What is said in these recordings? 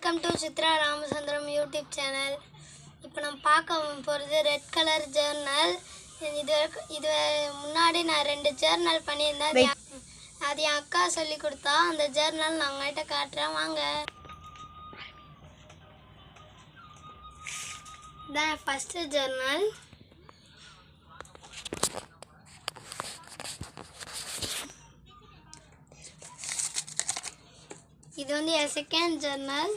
Welcome to Chitra Ramachandram YouTube channel. இப்போ நம்ம பார்க்க போகிறது ரெட் கலர் ஜேர்னல். இது முன்னாடி நான் 2 ஜேர்னல் பண்ணியிருந்தேன். அது என் அக்கா சொல்லி கொடுத்தா. அந்த ஜேர்னல் நான் உங்கள்கிட்ட காட்டுறேன், வாங்க. இதான் ஃபஸ்ட்டு ஜேர்னல். இது வந்து என் செகண்ட் ஜேர்னல்.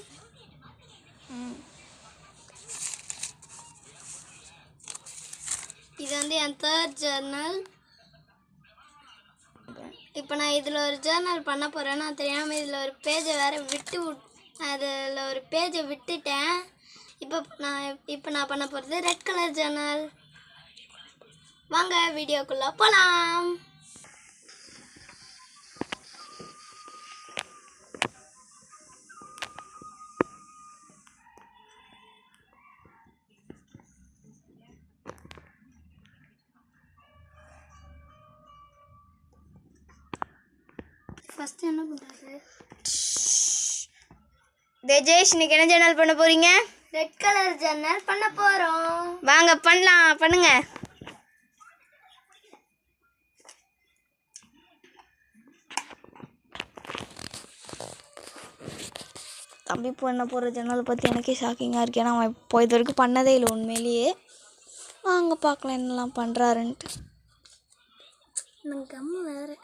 இது வந்து என் தேர்ட் ஜேர்னல். இப்போ நான் இதில் ஒரு ஜேர்னல் பண்ண போகிறேன். நான் தெரியாமல் இதில் ஒரு பேஜை வேறு அதில் ஒரு பேஜை விட்டுட்டேன். இப்போ நான் பண்ண போகிறது ரெட் கலர் ஜேர்னல். வாங்க வீடியோக்குள்ளே போகலாம். ஃபர்ஸ்ட் என்ன பண்ணுறது? தேஜேஷ், இன்னைக்கு என்ன ஜேர்னல் பண்ண போறீங்க? ரெட் கலர் ஜேர்னல் பண்ண போகிறோம். வாங்க பண்ணலாம், பண்ணுங்க. தம்பி பண்ண போகிற ஜேர்னல் பற்றி எனக்கே ஷாக்கிங்காக இருக்கு. ஏன்னா அவன் இப்போ இது வரைக்கும் பண்ணதே இல்லை உண்மையிலேயே. வாங்க பார்க்கலாம் என்னெல்லாம் பண்ணுறாருன்ட்டு. எனக்கு கம்மு வேறு.